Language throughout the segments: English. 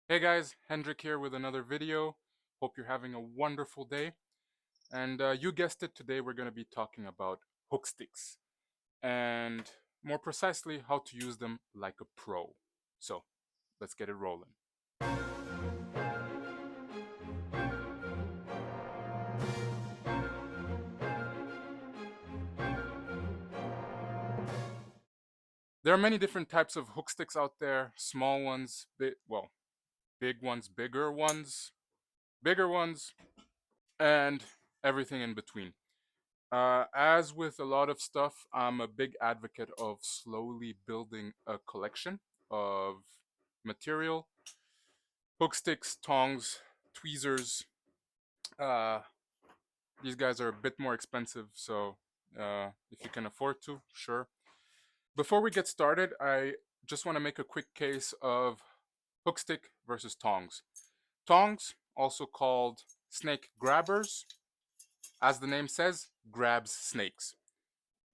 Hey guys, Hendrik here with another video. Hope you're having a wonderful day. And you guessed it, today we're going to be talking about hook sticks. And more precisely, how to use them like a pro. So, let's get it rolling. There are many different types of hook sticks out there. Small ones, big ones, bigger ones, and everything in between. As with a lot of stuff, I'm a big advocate of slowly building a collection of material. Hook sticks, tongs, tweezers. Uh, these guys are a bit more expensive, so if you can afford to, sure. Before we get started, I just want to make a quick case of hook stick versus tongs. Tongs, also called snake grabbers, as the name says, grabs snakes.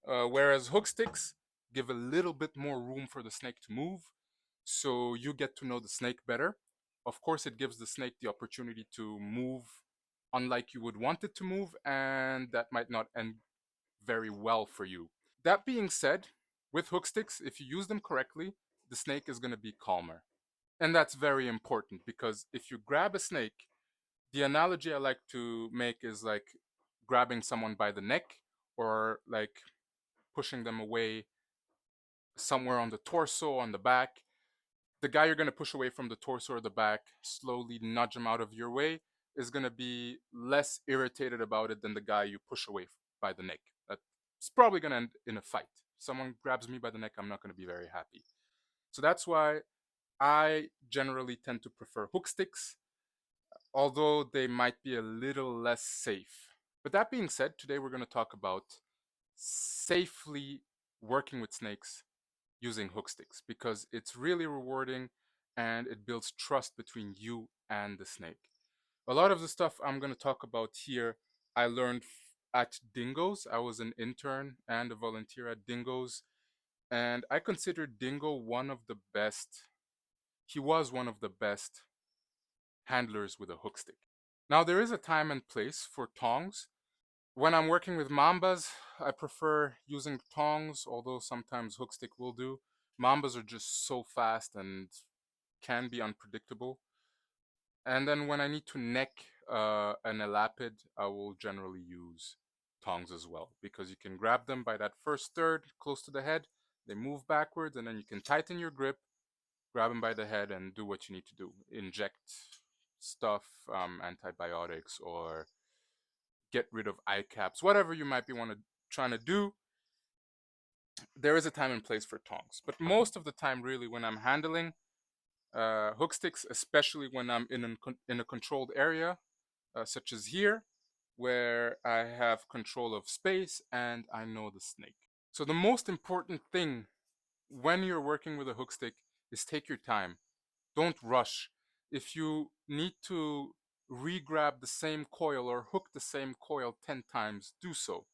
Whereas hook sticks give a little bit more room for the snake to move, so you get to know the snake better. Of course, it gives the snake the opportunity to move unlike you would want it to move, and that might not end very well for you. That being said, with hook sticks, if you use them correctly, the snake is going to be calmer. And that's very important because if you grab a snake, the analogy I like to make is like grabbing someone by the neck or like pushing them away somewhere on the torso, on the back. The guy you're going to push away from the torso or the back, slowly nudge him out of your way, is going to be less irritated about it than the guy you push away by the neck. That's probably going to end in a fight. If someone grabs me by the neck, I'm not going to be very happy. So that's why I generally tend to prefer hook sticks, although they might be a little less safe. But that being said, today we're going to talk about safely working with snakes using hook sticks because it's really rewarding and it builds trust between you and the snake. A lot of the stuff I'm going to talk about here, I learned at Dingo's. I was an intern and a volunteer at Dingo's, and I consider Dingo one of the best. He was one of the best handlers with a hook stick. Now, there is a time and place for tongs. When I'm working with mambas, I prefer using tongs, although sometimes hook stick will do. Mambas are just so fast and can be unpredictable. And then when I need to neck an elapid, I will generally use tongs as well because you can grab them by that first third close to the head. They move backwards, and then you can tighten your grip, grab them by the head, and do what you need to do. Inject stuff, antibiotics, or get rid of eye caps, whatever you might be trying to do. There is a time and place for tongs, but most of the time, really, when I'm handling hook sticks, especially when I'm in a controlled area, such as here, where I have control of space and I know the snake. So the most important thing when you're working with a hook stick is take your time. Don't rush. If you need to re-grab the same coil or hook the same coil 10 times, do so.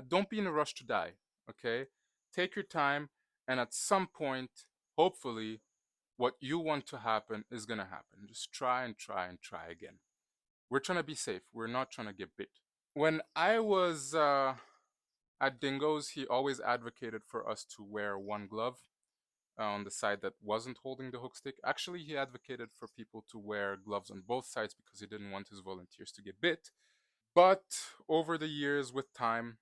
Don't be in a rush to die, okay? Take your time, and at some point, hopefully, what you want to happen is going to happen. Just try and try and try again. We're trying to be safe. We're not trying to get bit. When I was at Dingo's, he always advocated for us to wear one glove on the side that wasn't holding the hook stick. Actually, he advocated for people to wear gloves on both sides because he didn't want his volunteers to get bit. But over the years, with time,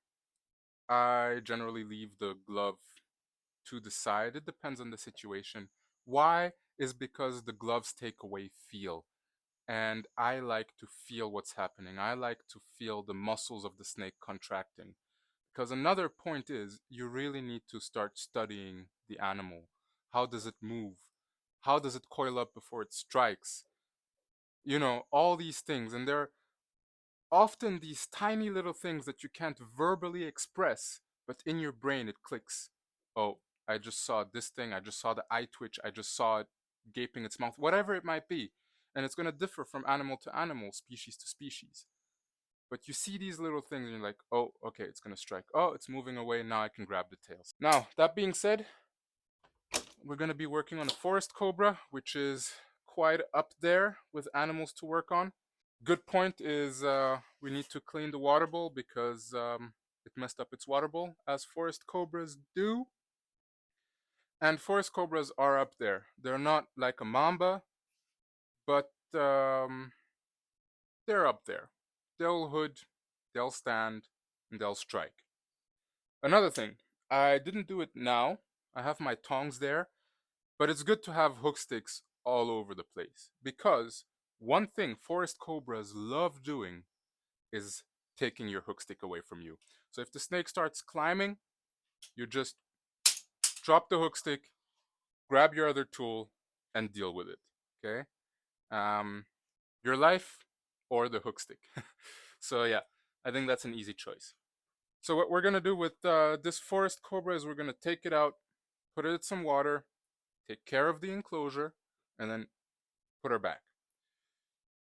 I generally leave the glove to the side. It depends on the situation. Why? Is because the gloves take away feel. And I like to feel what's happening. I like to feel the muscles of the snake contracting. Because another point is, you really need to start studying the animal. How does it move? How does it coil up before it strikes? You know, all these things. And they're often these tiny little things that you can't verbally express, but in your brain it clicks. Oh, I just saw this thing. I just saw the eye twitch. I just saw it gaping its mouth, whatever it might be. And it's going to differ from animal to animal, species to species. But you see these little things and you're like, oh, okay, it's going to strike. Oh, it's moving away. Now I can grab the tails. Now, that being said, we're going to be working on a forest cobra, which is quite up there with animals to work on. Good point is we need to clean the water bowl because it messed up its water bowl, as forest cobras do. And forest cobras are up there. They're not like a mamba, but they're up there. They'll hood, they'll stand, and they'll strike. Another thing, I didn't do it now. I have my tongs there, but it's good to have hook sticks all over the place because one thing forest cobras love doing is taking your hook stick away from you. So if the snake starts climbing, you just drop the hook stick, grab your other tool, and deal with it. Okay? Um, your life or the hook stick. So yeah, I think that's an easy choice. So what we're gonna do with this forest cobra is we're gonna take it out, put it in some water, take care of the enclosure, and then put her back.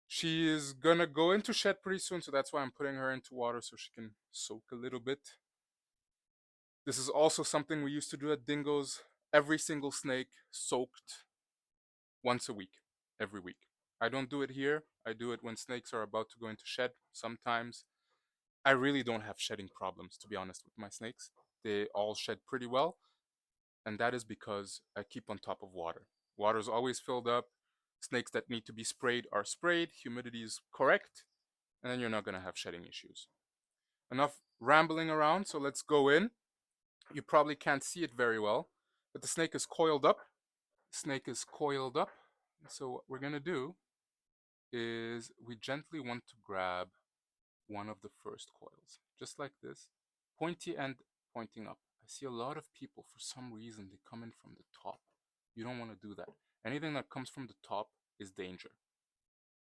She is gonna go into shed pretty soon, so that's why I'm putting her into water so she can soak a little bit. This is also something we used to do at dingoes. Every single snake soaked once a week, every week. I don't do it here. I do it when snakes are about to go into shed sometimes. I really don't have shedding problems, to be honest, with my snakes. They all shed pretty well, and that is because I keep on top of water. Water is always filled up. Snakes that need to be sprayed are sprayed. Humidity is correct, and then you're not going to have shedding issues. Enough rambling around, so let's go in. You probably can't see it very well, but the snake is coiled up. The snake is coiled up. So what we're going to do is we gently want to grab one of the first coils, just like this, pointy end pointing up. I see a lot of people, for some reason, they come in from the top. You don't want to do that. Anything that comes from the top is danger.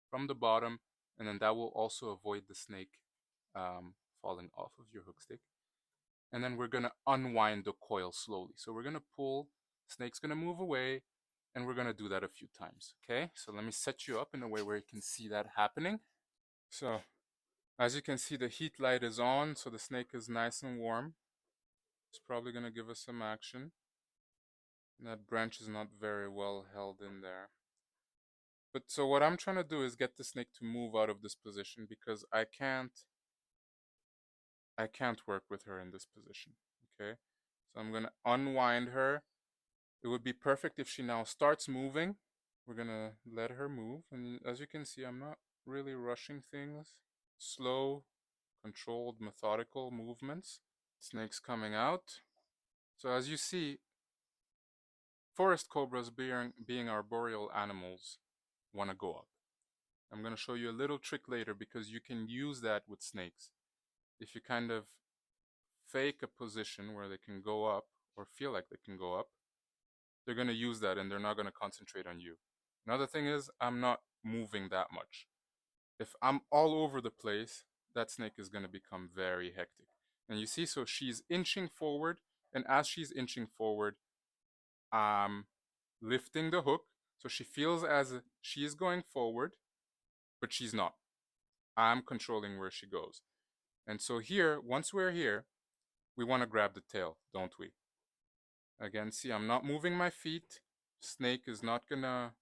From the bottom, and then that will also avoid the snake falling off of your hook stick. And then we're gonna unwind the coil slowly. So we're gonna pull, snake's gonna move away, and we're gonna do that a few times. Okay, so let me set you up in a way where you can see that happening. So as you can see, the heat light is on, so the snake is nice and warm. It's probably gonna give us some action. That branch is not very well held in there. But so what I'm trying to do is get the snake to move out of this position because I can't work with her in this position. Okay, so I'm gonna unwind her. It would be perfect if she now starts moving. We're gonna let her move, and as you can see, I'm not really rushing things. Slow, controlled, methodical movements. Snake's coming out. So as you see, forest cobras being arboreal animals want to go up. I'm going to show you a little trick later because you can use that with snakes. If you kind of fake a position where they can go up or feel like they can go up, they're going to use that and they're not going to concentrate on you. Another thing is I'm not moving that much. If I'm all over the place, that snake is going to become very hectic. And you see, so she's inching forward, and as she's inching forward, I'm lifting the hook. So she feels as she is going forward, but she's not. I'm controlling where she goes. And so here, once we're here, we want to grab the tail, don't we? Again, see, I'm not moving my feet. Snake is not gonna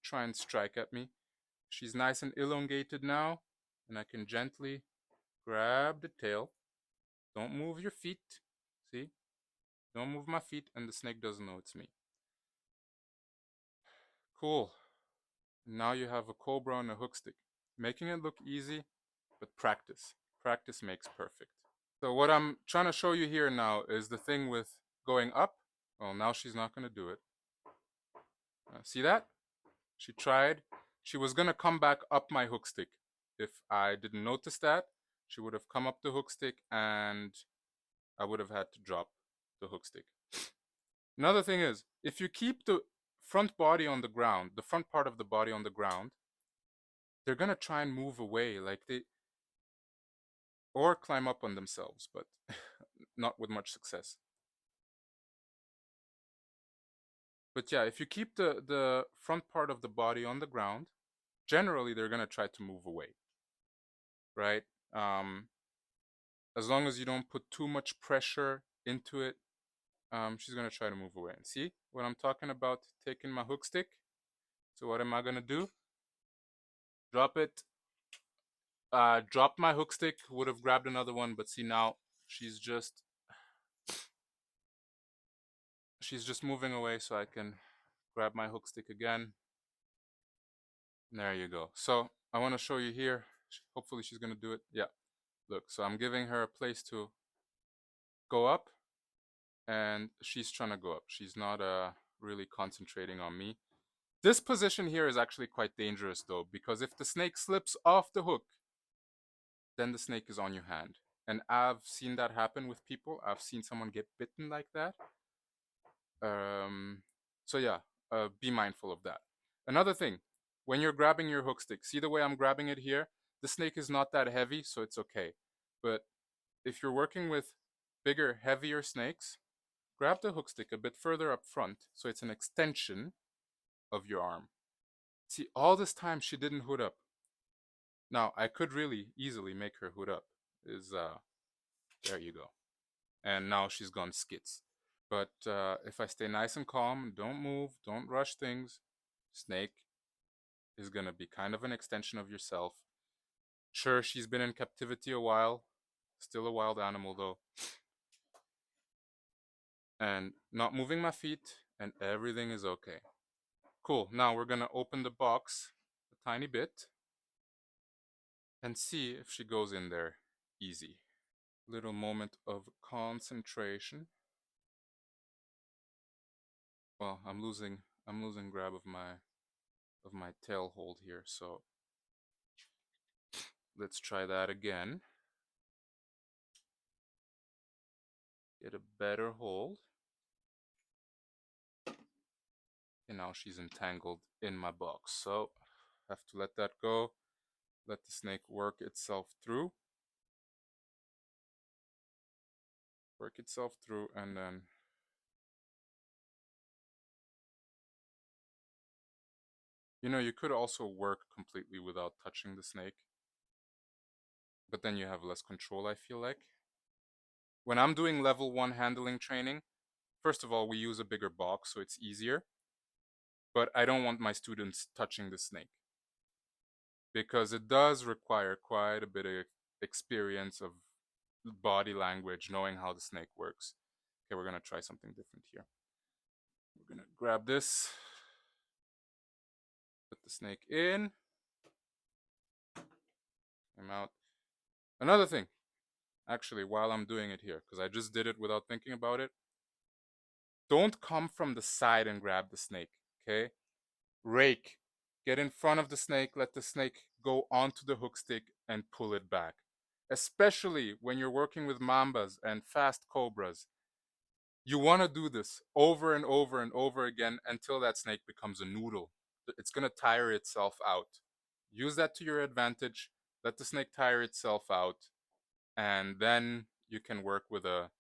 try and strike at me. She's nice and elongated now, and I can gently grab the tail. Don't move your feet. See? Don't move my feet, and the snake doesn't know it's me. Cool. Now you have a cobra and a hook stick. Making it look easy, but practice. Practice makes perfect. So what I'm trying to show you here now is the thing with going up. Well, now she's not going to do it. See that? She tried. She was going to come back up my hook stick. If I didn't notice that, she would have come up the hook stick and I would have had to drop the hook stick. Another thing is, if you keep the front body on the ground, the front part of the body on the ground, they're going to try and move away or climb up on themselves, but not with much success. But yeah, if you keep the front part of the body on the ground, generally they're going to try to move away, right? As long as you don't put too much pressure into it, she's going to try to move away. And see what I'm talking about? Taking my hook stick. So what am I gonna do? Drop it. Dropped my hook stick. Would have grabbed another one, but see now she's just moving away, so I can grab my hook stick again. There you go. So I want to show you here. Hopefully she's gonna do it. Yeah. Look. So I'm giving her a place to go up, and she's trying to go up. She's not really concentrating on me. This position here is actually quite dangerous though, because if the snake slips off the hook, then the snake is on your hand. And I've seen that happen with people. I've seen someone get bitten like that. Um, so yeah, be mindful of that. Another thing, when you're grabbing your hook stick, see the way I'm grabbing it here? The snake is not that heavy, so it's okay. But if you're working with bigger, heavier snakes, grab the hook stick a bit further up front so it's an extension of your arm. See, all this time she didn't hood up. Now, I could really easily make her hood up. There you go. And now she's gone skits. But if I stay nice and calm, don't move, don't rush things, snake is going to be kind of an extension of yourself. Sure, she's been in captivity a while, still a wild animal though. And not moving my feet, and everything is okay. Cool, now we're going to open the box a tiny bit and see if she goes in there easy. Little moment of concentration. Well, I'm losing grab of my tail hold here, so let's try that again. Get a better hold. And now she's entangled in my box, so have to let that go. Let the snake work itself through. And then you could also work completely without touching the snake, but then you have less control, I feel like. When I'm doing level 1 handling training, first of all, we use a bigger box, so it's easier. But I don't want my students touching the snake, because it does require quite a bit of experience of body language, knowing how the snake works. Okay, we're going to try something different here. We're going to grab this, put the snake in, I'm out. Another thing, actually, while I'm doing it here, because I just did it without thinking about it, don't come from the side and grab the snake, okay? Rake. Get in front of the snake, let the snake go onto the hook stick and pull it back. Especially when you're working with mambas and fast cobras. You want to do this over and over and over again until that snake becomes a noodle. It's going to tire itself out. Use that to your advantage. Let the snake tire itself out. And then you can work with a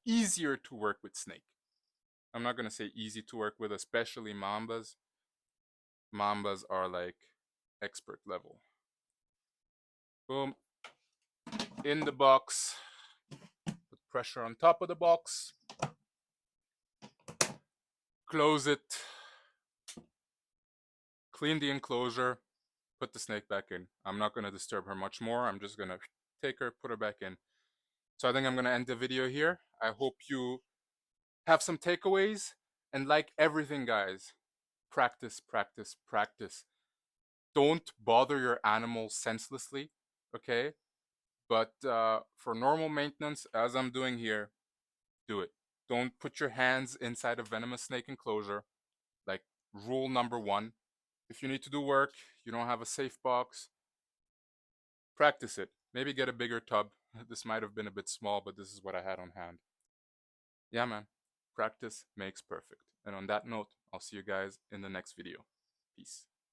easier to work with snake. I'm not going to say easy to work with, especially mambas. Mambas are like expert level. Boom. In the box. Put pressure on top of the box. Close it. Clean the enclosure. Put the snake back in. I'm not going to disturb her much more. I'm just going to take her, put her back in. So I think I'm going to end the video here. I hope you have some takeaways. And like everything, guys, practice, practice, practice. Don't bother your animals senselessly, okay? But for normal maintenance, as I'm doing here, do it. Don't put your hands inside a venomous snake enclosure. Like rule number 1. If you need to do work, you don't have a safe box, practice it. Maybe get a bigger tub. This might have been a bit small, but this is what I had on hand. Yeah, man. Practice makes perfect. And on that note, I'll see you guys in the next video. Peace.